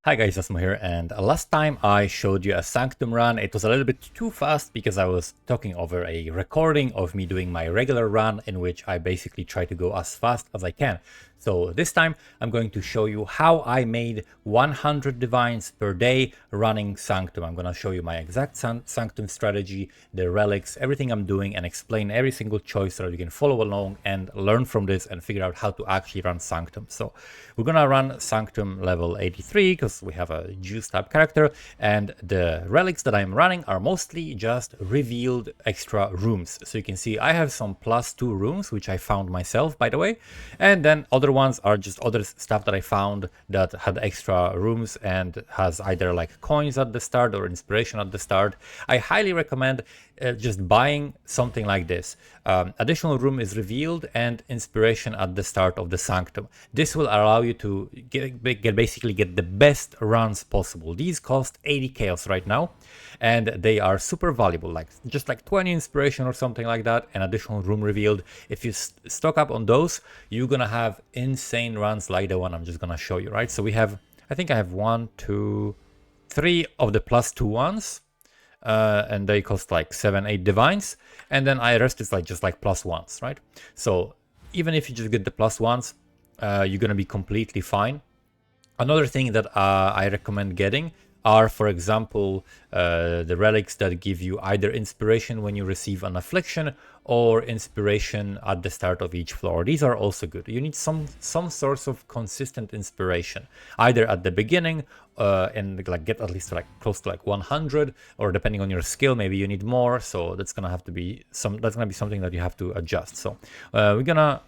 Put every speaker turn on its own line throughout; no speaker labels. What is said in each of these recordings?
Hi guys, Asmo here, and last time I showed you a Sanctum run. It was a little bit too fast because I was talking over a recording of me doing my regular run in which I basically try to go as fast as I can. So this time I'm going to show you how I made 100 divines per day running Sanctum. I'm going to show you my exact Sanctum strategy, the relics, everything I'm doing, and explain every single choice so that you can follow along and learn from this and figure out how to actually run Sanctum. So we're going to run Sanctum level 83 because we have a juice type character, and the relics that I'm running are mostly just revealed extra rooms. So you can see I have some +2 rooms, which I found myself, by the way, and then other ones are just other stuff that I found that had extra rooms and has either like coins at the start or inspiration at the start. I highly recommend just buying something like this. Additional room is revealed and inspiration at the start of the Sanctum. This will allow you to basically get the best runs possible. These cost 80 chaos right now, and they are super valuable, like just like 20 inspiration or something like that, and additional room revealed. If you stock up on those, you're gonna have insane runs like the one I'm just gonna show you, right? So we have, I think I have 1, 2, 3 of the +2 ones. And they cost like 7, 8 divines, and then I rest is like just like +1s, right? So even if you just get the +1s, you're gonna be completely fine. Another thing that I recommend getting are, for example, the relics that give you either inspiration when you receive an affliction or inspiration at the start of each floor. These are also good. You need some source of consistent inspiration, either at the beginning and like get at least like close to like 100, or depending on your skill, maybe you need more. So that's gonna have to be something that you have to adjust. So we're gonna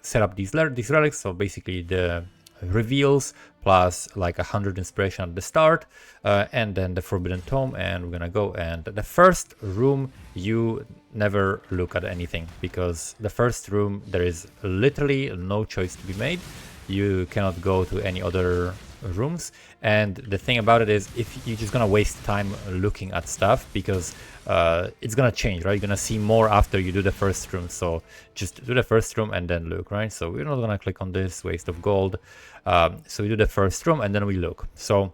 set up these relics. So basically the reveals plus like 100 inspiration at the start, and then the forbidden tome, and we're gonna go. And the first room, you never look at anything, because the first room there is literally no choice to be made. You cannot go to any other rooms, and the thing about it is, if you're just gonna waste time looking at stuff, because it's gonna change, right? You're gonna see more after you do the first room. So just do the first room and then look, right? So we're not gonna click on this waste of gold. So we do the first room and then we look. So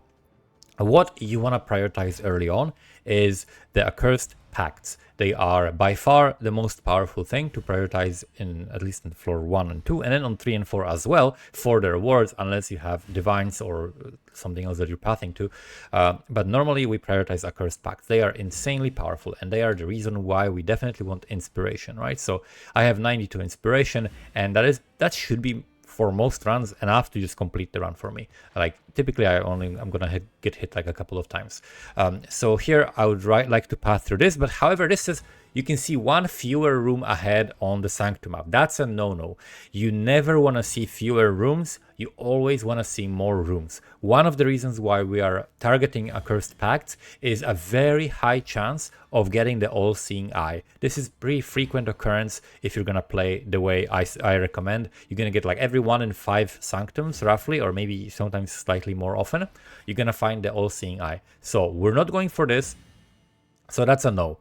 what you want to prioritize early on is the accursed pacts. They are by far the most powerful thing to prioritize, in at least in floor 1 and 2, and then on 3 and 4 as well for the rewards, unless you have divines or something else that you're pathing to. But normally we prioritize accursed pacts. They are insanely powerful, and they are the reason why we definitely want inspiration, right? So I have 92 inspiration, and that should be, for most runs, enough to just complete the run for me. Like typically I'm gonna get hit like a couple of times. So here I would like to pass through this, but however, this is, you can see one fewer room ahead on the Sanctum map. That's a no-no. You never want to see fewer rooms. You always want to see more rooms. One of the reasons why we are targeting accursed pacts is a very high chance of getting the all-seeing eye. This is pretty frequent occurrence if you're gonna play the way I recommend. You're gonna get like every 1 in 5 Sanctums roughly, or maybe sometimes slightly more often, you're gonna find the all-seeing eye. So we're not going for this. So that's a no.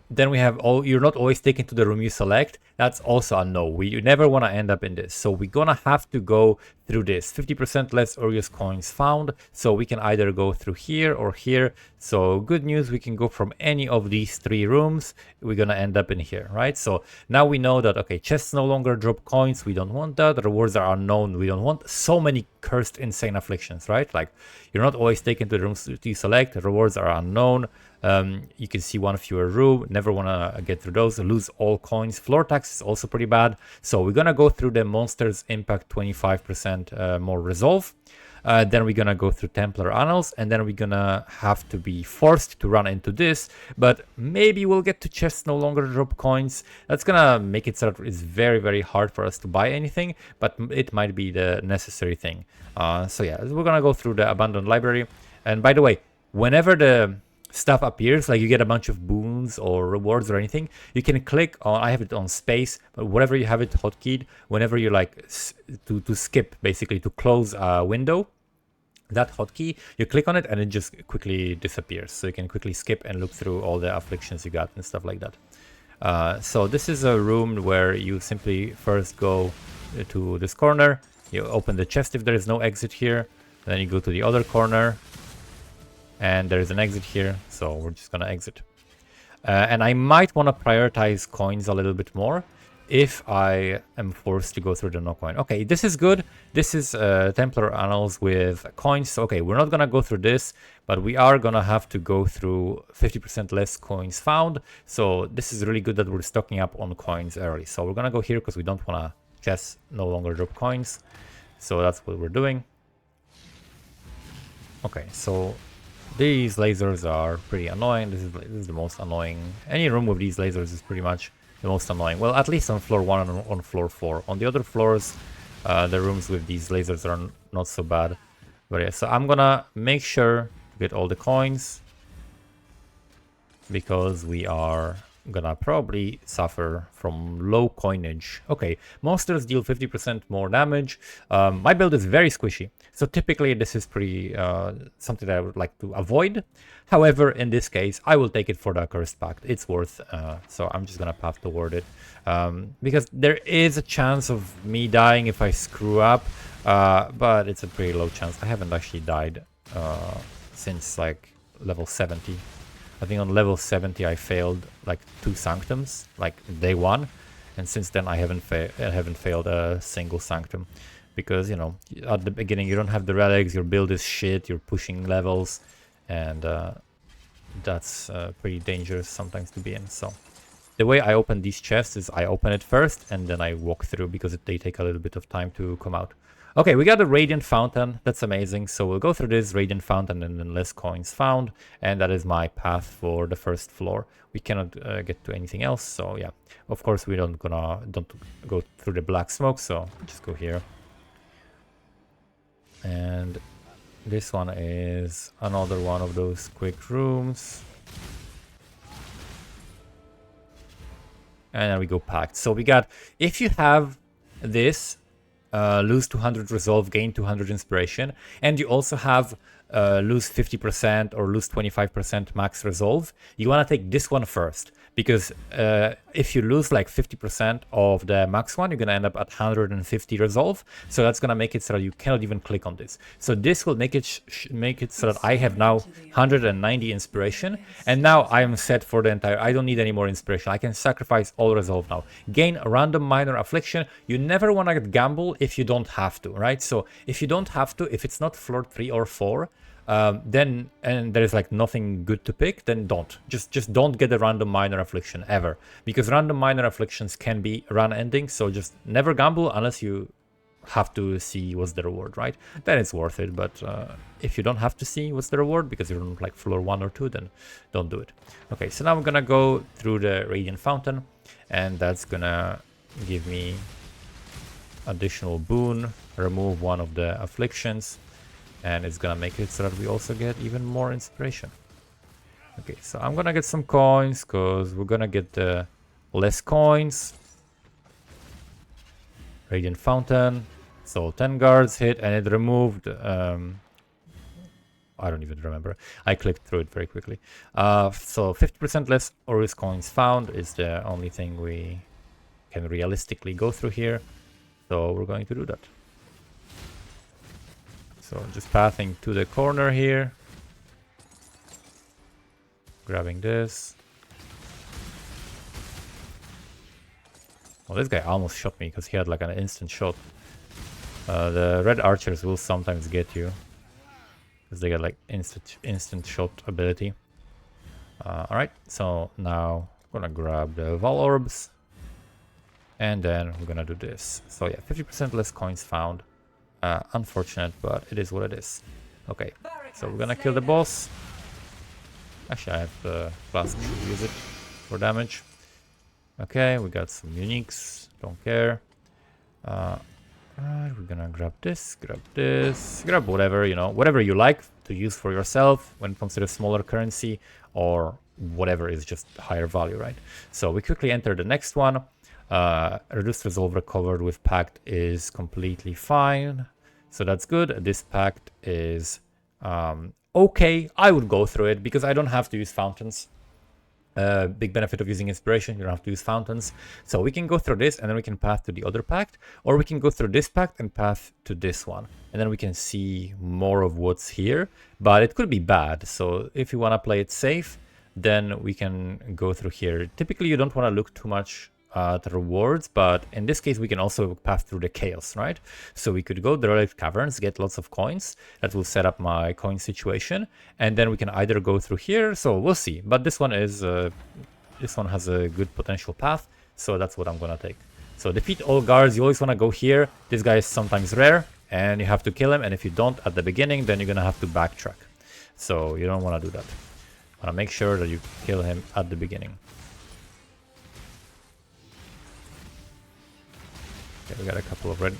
Then we have you're not always taken to the room you select. That's also a no. You never want to end up in this. So we're gonna have to go through this. 50% less Aureus coins found. So we can either go through here or here. So good news, we can go from any of these 3 rooms. We're gonna end up in here, right? So now we know that, okay, chests no longer drop coins. We don't want that. Rewards are unknown. We don't want so many cursed insane afflictions, right? Like, you're not always taken to the rooms you select. Rewards are unknown. You can see one fewer room. Never want to get through those. Lose all coins. Floor tax is also pretty bad. So we're gonna go through the monsters impact 25% more resolve. Then we're gonna go through Templar Annals, and then we're gonna have to be forced to run into this, but maybe we'll get to chests no longer drop coins. That's gonna make it so that it's very, very hard for us to buy anything, but it might be the necessary thing. So yeah, we're gonna go through the abandoned library. And by the way, whenever the stuff appears, like you get a bunch of boons or rewards or anything, you can click on, I have it on space, but whatever you have it hotkeyed, whenever you like to skip, basically to close a window, that hotkey, you click on it and it just quickly disappears. So you can quickly skip and look through all the afflictions you got and stuff like that. So this is a room where you simply first go to this corner, you open the chest if there is no exit here, Then you go to the other corner. And there is an exit here, so we're just gonna exit. And I might want to prioritize coins a little bit more if I am forced to go through the no coin. Okay, this is good. This is Templar Annals with coins. So, okay, we're not gonna go through this, but we are gonna have to go through 50% less coins found. So this is really good that we're stocking up on coins early. So we're gonna go here because we don't wanna just no longer drop coins. So that's what we're doing. Okay, so these lasers are pretty annoying. This is the most annoying. Any room with these lasers is pretty much the most annoying. Well, at least on floor 1 and on floor 4. On the other floors, the rooms with these lasers are not so bad. But yeah, so I'm gonna make sure to get all the coins, because we are gonna probably suffer from low coinage. Okay, monsters deal 50% more damage. My build is very squishy, so typically this is pretty something that I would like to avoid. However, in this case, I will take it for the Accursed Pact. It's worth, so I'm just gonna path toward it. Because there is a chance of me dying if I screw up, but it's a pretty low chance. I haven't actually died since like level 70. I think on level 70 I failed like 2 Sanctums, like day 1, and since then I haven't failed a single Sanctum, because you know, at the beginning you don't have the relics, your build is shit, you're pushing levels, and that's pretty dangerous sometimes to be in. So the way I open these chests is I open it first and then I walk through, because they take a little bit of time to come out. Okay, we got a Radiant Fountain. That's amazing. So we'll go through this Radiant Fountain and then less coins found. And that is my path for the first floor. We cannot get to anything else. So yeah, of course we don't go through the black smoke. So just go here. And this one is another one of those quick rooms. And then we go packed. So we got, if you have this, lose 200 resolve, gain 200 inspiration, and you also have lose 50% or lose 25% max resolve, you want to take this one first, because if you lose like 50% of the max one, you're going to end up at 150 resolve, so that's going to make it so that you cannot even click on this. So this will make it so that I have now 190 inspiration, and now I am set for the entire, I don't need any more inspiration. I can sacrifice all resolve now. Gain a random minor affliction. You never want to gamble if you don't have to, right? So if you don't have to, if it's not floor 3 or 4, then, and there is like nothing good to pick, then don't. Just don't get a random minor affliction ever, because random minor afflictions can be run ending. So just never gamble unless you have to see what's the reward, right? Then it's worth it. But if you don't have to see what's the reward because you're on like floor 1 or 2, then don't do it. Okay, so now I'm gonna go through the Radiant Fountain, and that's gonna give me additional boon, remove one of the afflictions, and it's gonna make it so that we also get even more inspiration. Okay, so I'm gonna get some coins because we're gonna get less coins. Radiant Fountain. So 10 guards hit, and it removed I don't even remember. I clicked through it very quickly. So 50% less Oris coins found is the only thing we can realistically go through here. So we're going to do that. So just pathing to the corner here. Grabbing this. Well, this guy almost shot me because he had like an instant shot. The red archers will sometimes get you, because they get like instant shot ability. Alright, so now I'm gonna grab the Val Orbs, and then we're gonna do this. So yeah, 50% less coins found. Unfortunate, but it is what it is. Okay, so we're gonna kill the boss. Actually, I have the flask, should use it for damage. Okay, we got some uniques, don't care. Alright, we're gonna grab this, grab whatever, you know, whatever you like to use for yourself when it comes to the smaller currency, or whatever is just higher value, right? So we quickly enter the next one. Reduced resolve recovered with pact is completely fine, so that's good. This pact is okay. I would go through it because I don't have to use fountains. Big benefit of using inspiration, you don't have to use fountains. So we can go through this and then we can path to the other pact, or we can go through this pact and path to this one. And then we can see more of what's here, but it could be bad. So if you want to play it safe, then we can go through here. Typically, you don't want to look too much at rewards, but in this case, we can also path through the chaos, right? So we could go the Relic Caverns, get lots of coins. That will set up my coin situation, and then we can either go through here. So we'll see. But this one is this one has a good potential path, so that's what I'm gonna take. So defeat all guards. You always want to go here. This guy is sometimes rare, and you have to kill him. And if you don't at the beginning, then you're gonna have to backtrack. So you don't want to do that. Want to make sure that you kill him at the beginning. Okay, we got a couple of red,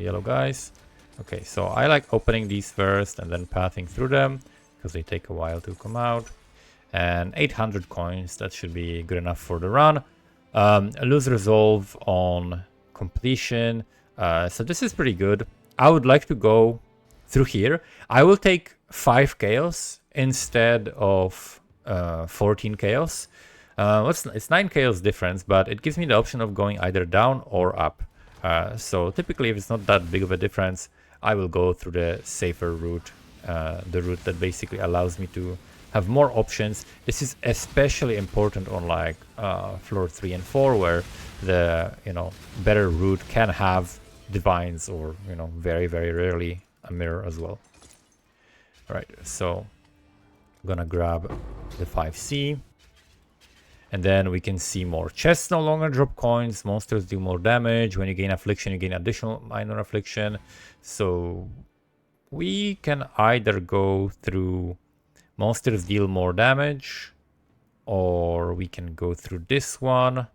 yellow guys. Okay, so I like opening these first and then pathing through them because they take a while to come out. And 800 coins, that should be good enough for the run. Lose resolve on completion. So this is pretty good. I would like to go through here. I will take 5 chaos instead of 14 chaos. It's 9 chaos difference, but it gives me the option of going either down or up. So typically, if it's not that big of a difference, I will go through the safer route, the route that basically allows me to have more options. This is especially important on like floor 3 and 4, where the better route can have divines or very rarely a mirror as well. All right, so I'm gonna grab the 5C. And then we can see more chests no longer drop coins. Monsters do more damage. When you gain affliction, you gain additional minor affliction. So we can either go through monsters deal more damage, or we can go through this one.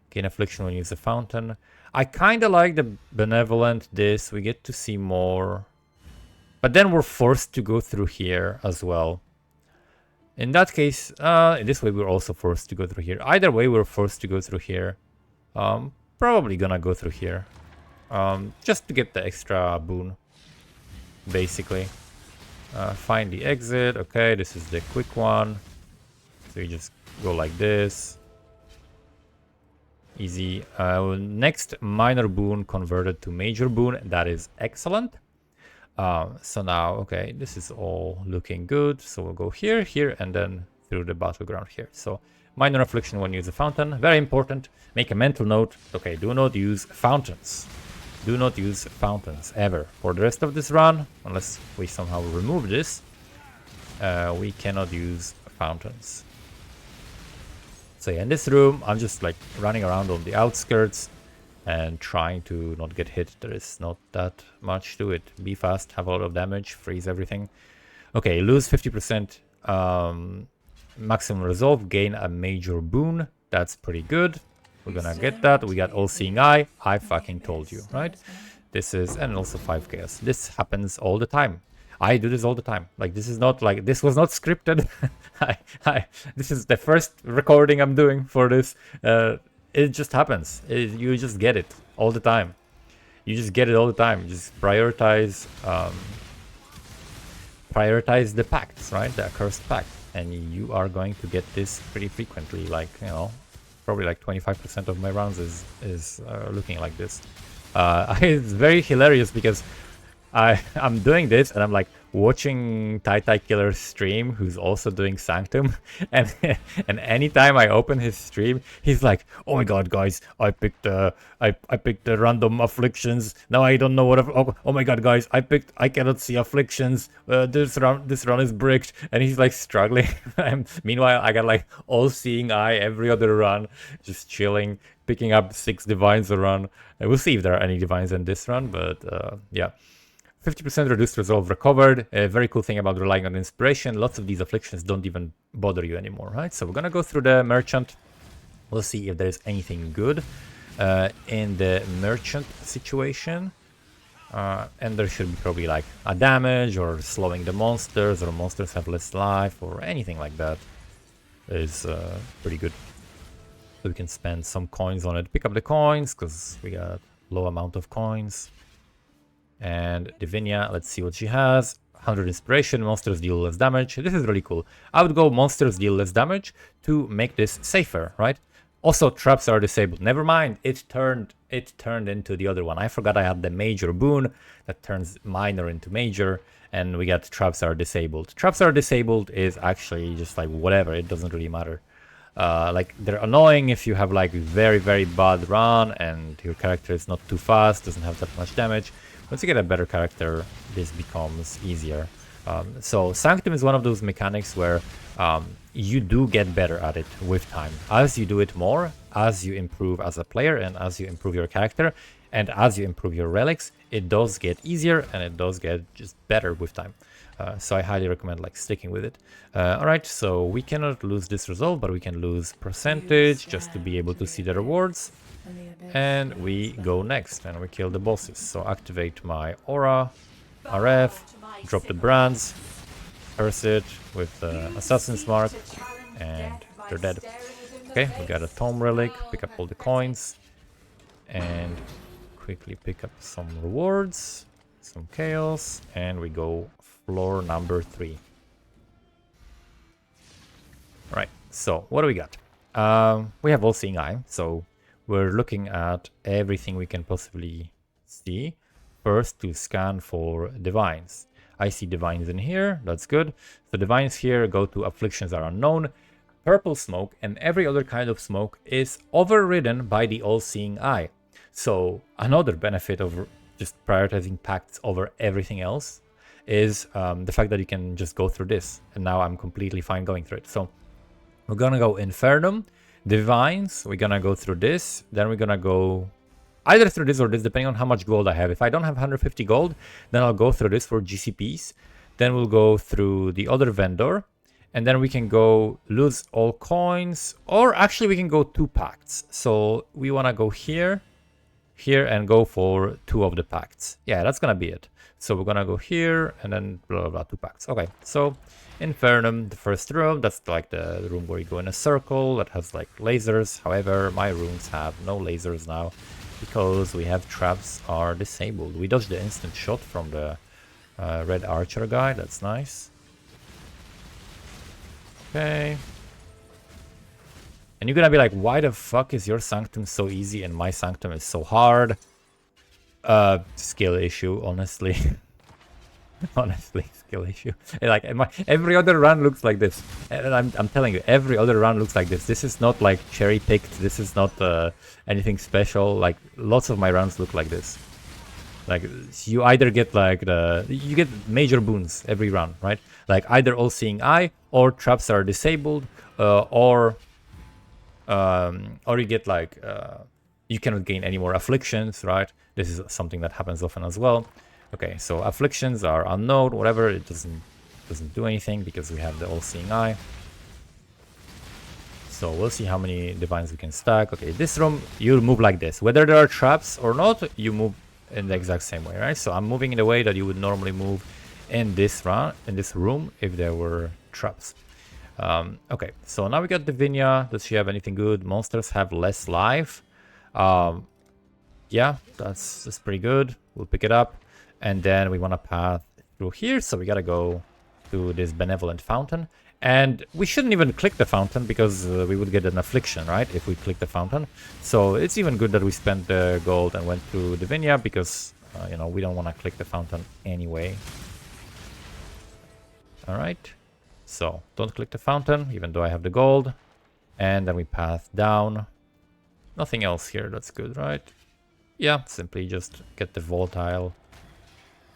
Gain affliction when you use a fountain. I kind of like the benevolent this. We get to see more. But then we're forced to go through here as well. In that case, in this way, we're also forced to go through here. Either way, we're forced to go through here. Probably gonna go through here. Just to get the extra boon, basically. Find the exit. Okay, this is the quick one. So you just go like this. Easy. Next, minor boon converted to major boon. That is excellent. So now, okay, this is all looking good. So we'll go here, here, and then through the battleground here. So minor affliction when you use a fountain. Very important. Make a mental note. Okay, do not use fountains. Do not use fountains ever. For the rest of this run, unless we somehow remove this, we cannot use fountains. So yeah, in this room, I'm just like running around on the outskirts and trying to not get hit. There is not that much to it. Be fast, have a lot of damage, freeze everything. Okay, lose 50% maximum resolve, gain a major boon. That's pretty good. We're gonna get that. We got all-seeing eye. I fucking told you, right? This is, and also 5 chaos. This happens all the time. I do this all the time. Like, this is not like, this was not scripted. This is the first recording I'm doing for this. It just happens. You just get it all the time. You just get it all the time. Just prioritize the pacts, right? The accursed pact, and you are going to get this pretty frequently. Like, probably like 25% of my rounds is looking like this. It's very hilarious because I'm doing this and I'm like watching Tai Killer's stream, who's also doing Sanctum, and anytime I open his stream, he's like, "Oh my god, guys, I picked the random afflictions. Now I don't know what. Oh my god, guys, I cannot see afflictions. This run is bricked," and he's like struggling. Meanwhile, I got like all-seeing eye every other run, just chilling, picking up 6 divines a run. And we'll see if there are any divines in this run, but yeah. 50% reduced resolve recovered. A very cool thing about relying on inspiration. Lots of these afflictions don't even bother you anymore, right? So we're gonna go through the merchant. We'll see if there's anything good in the merchant situation. And there should be probably like a damage or slowing the monsters, or monsters have less life, or anything like that is pretty good. So we can spend some coins on it. Pick up the coins because we got low amount of coins. And Divinia, let's see what she has. 100 inspiration, monsters deal less damage. This is really cool. I would go monsters deal less damage to make this safer, right? Also, traps are disabled. Never mind, it turned into the other one. I forgot I had the major boon that turns minor into major, and we got traps are disabled. Traps are disabled is actually just like whatever, it doesn't really matter. Like, they're annoying if you have like very, very bad run and your character is not too fast, doesn't have that much damage. Once you get a better character, this becomes easier. So Sanctum is one of those mechanics where you do get better at it with time. As you do it more, as you improve as a player and as you improve your character and as you improve your relics, it does get easier and it does get just better with time. So I highly recommend like sticking with it. Alright, so we cannot lose this result, but we can lose percentage just to be able to see the rewards. And we go next and we kill the bosses. So activate my aura, RF, drop the brands, curse it with Assassin's Mark, and they're dead. Okay, we got a Tome Relic, pick up all the coins, and quickly pick up some rewards, some chaos, and we go floor number 3. Alright, so what do we got? We have All-Seeing Eye, so we're looking at everything we can possibly see. First, to scan for divines. I see divines in here, that's good. So divines here go to afflictions are unknown. Purple smoke and every other kind of smoke is overridden by the All-Seeing Eye. So another benefit of just prioritizing pacts over everything else is the fact that you can just go through this. And now I'm completely fine going through it. So we're gonna go Infernum, Divines, we're gonna go through this, then we're gonna go either through this or this, depending on how much gold I have. If I don't have 150 gold, then I'll go through this for GCPs. Then we'll go through the other vendor, and then we can go lose all coins, or actually we can go 2 pacts. So we wanna go here, and go for 2 of the pacts. Yeah, that's gonna be it. So we're gonna go here, and then blah, blah, blah, 2 pacts. Okay, so Infernum, the first room, that's like the room where you go in a circle that has like lasers. However, my rooms have no lasers now because we have traps are disabled. We dodged the instant shot from the red archer guy, that's nice. Okay. And you're gonna be like, why the fuck is your Sanctum so easy and my Sanctum is so hard? Skill issue, honestly. Honestly, skill issue. Like every other run looks like this, and I'm telling you, every other run looks like this. This is not like cherry picked. This is not anything special. Like lots of my runs look like this. Like you either get like you get major boons every run, right? Like either All-Seeing Eye or traps are disabled, or you get like you cannot gain any more afflictions, right? This is something that happens often as well. Okay, so afflictions are unknown, whatever, it doesn't do anything because we have the All-Seeing Eye. So we'll see how many divines we can stack. Okay, this room, you'll move like this. Whether there are traps or not, you move in the exact same way, right? So I'm moving in the way that you would normally move in this room if there were traps. Okay, so now we got Divinia. Does she have anything good? Monsters have less life. Yeah, that's pretty good. We'll pick it up. And then we want to path through here, so we gotta go to this benevolent fountain. And we shouldn't even click the fountain because we would get an affliction, right, if we click the fountain. So it's even good that we spent the gold and went through Divinia because, you know, we don't want to click the fountain anyway. Alright, so don't click the fountain, even though I have the gold. And then we path down. Nothing else here, that's good, right? Yeah, simply just get the volatile.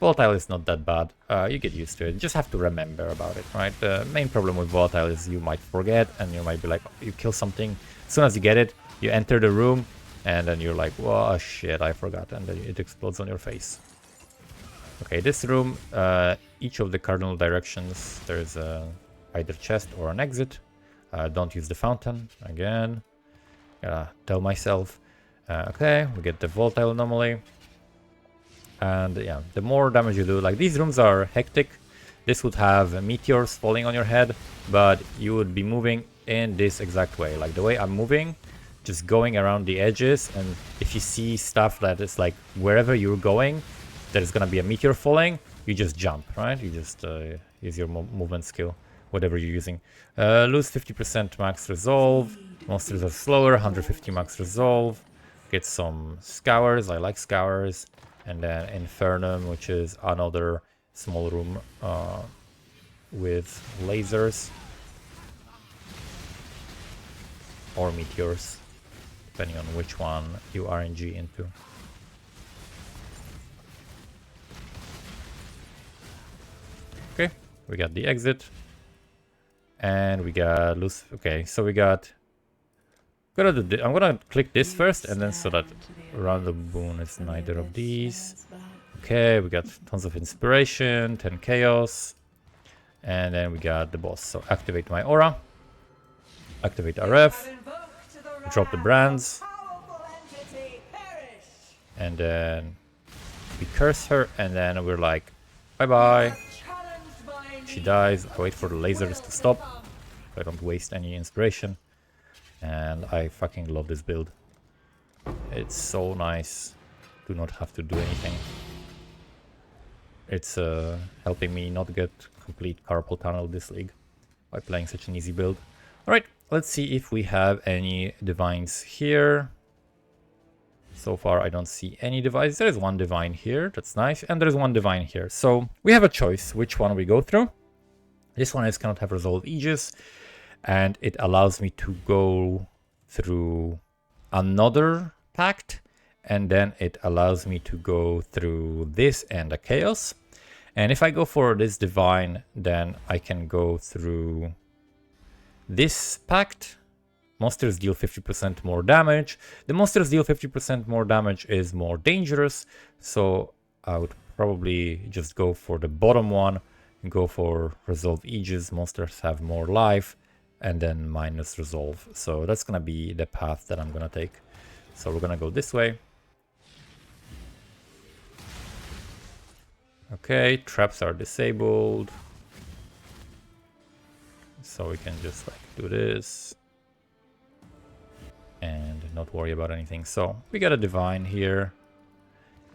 Volatile is not that bad. You get used to it. You just have to remember about it, right? The main problem with volatile is you might forget and you might be like, you kill something. As soon as you get it, you enter the room and then you're like, whoa, shit, I forgot. And then it explodes on your face. Okay, this room, each of the cardinal directions, there's either chest or an exit. Don't use the fountain. Again, gotta tell myself. Okay, we get the volatile anomaly. And yeah, the more damage you do, like these rooms are hectic. This would have meteors falling on your head, but you would be moving in this exact way. Like the way I'm moving, just going around the edges. And if you see stuff that is like wherever you're going, there's gonna be a meteor falling, you just jump, right? You just use your movement skill, whatever you're using. Lose 50% max resolve. Monsters are slower, 150 max resolve. Get some scours, I like scours. And then Infernum, which is another small room with lasers. Or meteors, depending on which one you RNG into. Okay, we got the exit. And we got loose. Okay, so we got. I'm gonna click this first, and then so that random boon is neither of these. Okay, we got tons of inspiration, 10 chaos, and then we got the boss. So activate my aura, activate RF, drop the brands, and then we curse her, and then we're like, bye bye. She dies. I wait for the lasers to stop so I don't waste any inspiration. And I fucking love this build. It's so nice to not have to do anything. It's helping me not get complete carpal tunnel this league by playing such an easy build. Alright, let's see if we have any divines here. So far I don't see any divines. There is one divine here, that's nice, and there's one divine here. So we have a choice which one we go through. This one is cannot have resolve Aegis, and it allows me to go through another pact, and then it allows me to go through this and a chaos. And if I go for this divine, then I can go through this pact. Monsters deal 50% more damage. The monsters deal 50% more damage is more dangerous, so I would probably just go for the bottom one and go for resolve Aegis. Monsters have more life, and then minus resolve. So that's gonna be the path that I'm gonna take. So we're gonna go this way. Okay, traps are disabled. So we can just like do this and not worry about anything. So we got a divine here,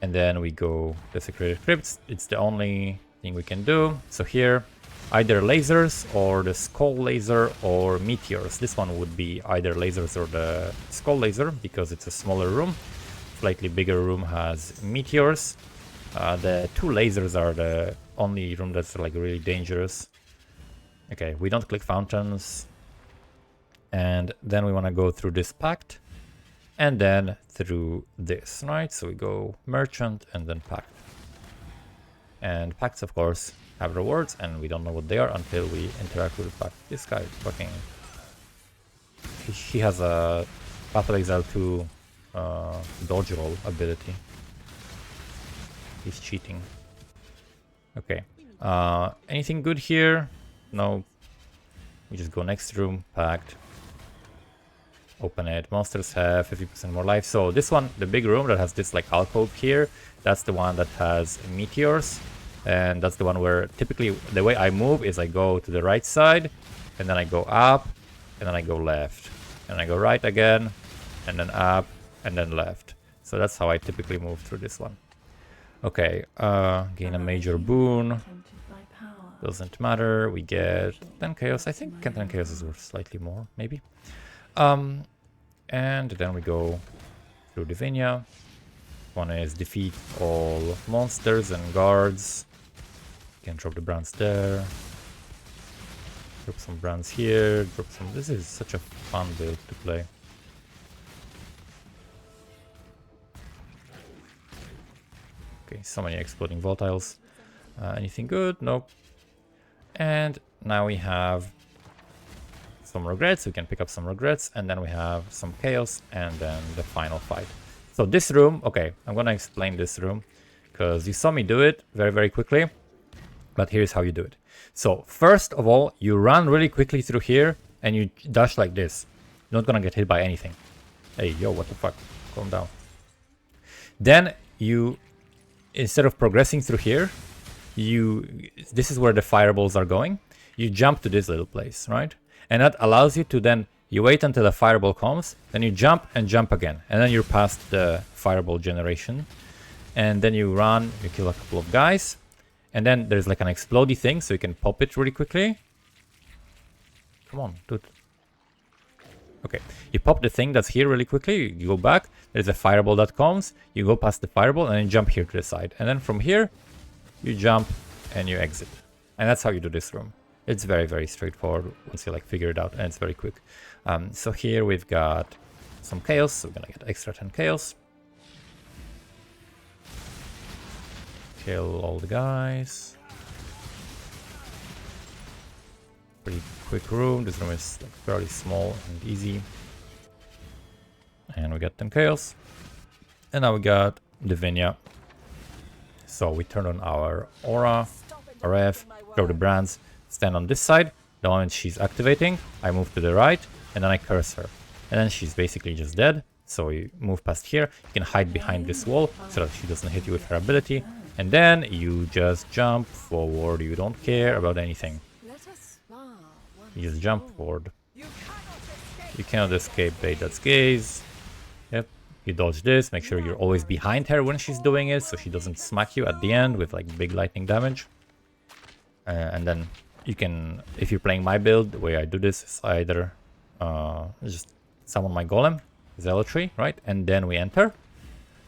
and then we go desecrated crypts. It's the only thing we can do. So here, either lasers or the skull laser or meteors. This one would be either lasers or the skull laser because it's a smaller room. Slightly bigger room has meteors. The two lasers are the only room that's like really dangerous. Okay, we don't click fountains. And then we want to go through this pact and then through this, right? So we go merchant and then pact. And pacts, of course, have rewards, and we don't know what they are until we interact with the pact. This guy fucking... He has a Battle Exile 2 dodge roll ability. He's cheating. Okay. Anything good here? No. We just go next room, pact. Open it. Monsters have 50% more life. So this one, the big room that has this like alcove here, that's the one that has meteors. And that's the one where typically the way I move is I go to the right side, and then I go up, and then I go left. And I go right again, and then up, and then left. So that's how I typically move through this one. Okay, gain a major boon. Doesn't matter. We get 10 chaos. I think 10 chaos is worth slightly more, maybe. And then we go through Divinia. One is defeat all monsters and guards. Can drop the brands there. Drop some brands here. Drop some. This is such a fun build to play. Okay, so many exploding volatiles. Anything good? Nope. And now we have some regrets. We can pick up some regrets, and then we have some chaos, and then the final fight. So this room, okay, I'm gonna explain this room because you saw me do it very, very quickly. But here's how you do it. So first of all, you run really quickly through here, and you dash like this. You're not gonna get hit by anything. Hey, yo, what the fuck? Calm down. Then you, instead of progressing through here, this is where the fireballs are going. You jump to this little place, right? And that allows you to then, you wait until a fireball comes, then you jump and jump again. And then you're past the fireball generation. and then you run, you kill a couple of guys, and then there's like an explodey thing, so you can pop it really quickly. Come on, dude. Okay, you pop the thing that's here really quickly, you go back, there's a fireball that comes, you go past the fireball and then jump here to the side. And then from here, you jump and you exit. And that's how you do this room. It's very, very straightforward once you like figure it out, and it's very quick. So here we've got some chaos, so we're gonna get extra 10 chaos. Kill all the guys. Pretty quick room. This room is like fairly small and easy. And we got 10 chaos. And now we got Divinia. So we turn on our aura, RF, grab the brands, stand on this side. The moment she's activating, I move to the right, and then I curse her. And then she's basically just dead. So you move past here. You can hide behind this wall so that she doesn't hit you with her ability. And then you just jump forward. You don't care about anything. You just jump forward. You cannot escape bait, that's gaze. Yep. You dodge this. Make sure you're always behind her when she's doing it, so she doesn't smack you at the end with like big lightning damage. And then you can, if you're playing my build, the way I do this is either just summon my golem, zealotry, right? And then we enter.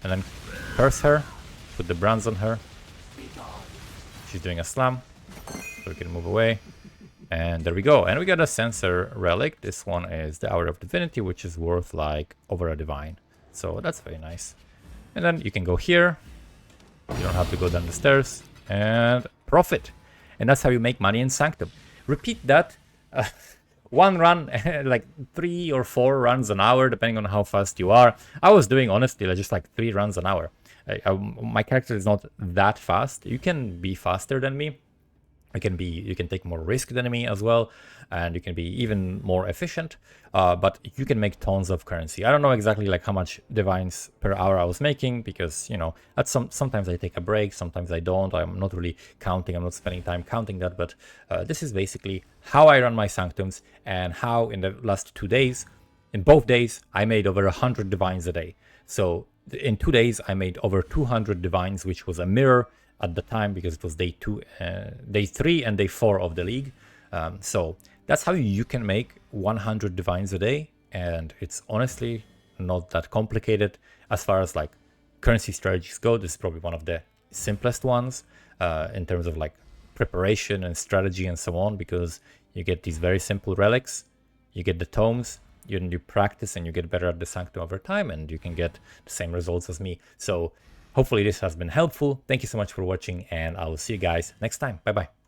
And then curse her. Put the brands on her. She's doing a slam. So we can move away. And there we go. And we got a sensor relic. This one is the Hour of Divinity, which is worth like over a divine. So that's very nice. And then you can go here. You don't have to go down the stairs. And profit. And that's how you make money in Sanctum. Repeat that. One run, like 3 or 4 runs an hour, depending on how fast you are. I was doing, honestly, like just like 3 runs an hour. My character is not that fast. You can be faster than me. You can take more risk than me as well, and you can be even more efficient, but you can make tons of currency. I don't know exactly like how much divines per hour I was making, because you know sometimes I take a break, sometimes I don't. I'm not really counting, I'm not spending time counting that, but this is basically how I run my sanctums, and how in the last 2 days, in both days, I made over 100 divines a day. So in 2 days I made over 200 divines, which was a mirror at the time, because it was day 3 and day 4 of the league. So that's how you can make 100 divines a day, and it's honestly not that complicated. As far as like currency strategies go, this is probably one of the simplest ones in terms of like preparation and strategy and so on, because you get these very simple relics, you get the tomes, you practice and you get better at the Sanctum over time, and you can get the same results as me. So hopefully this has been helpful. Thank you so much for watching, and I will see you guys next time. Bye bye.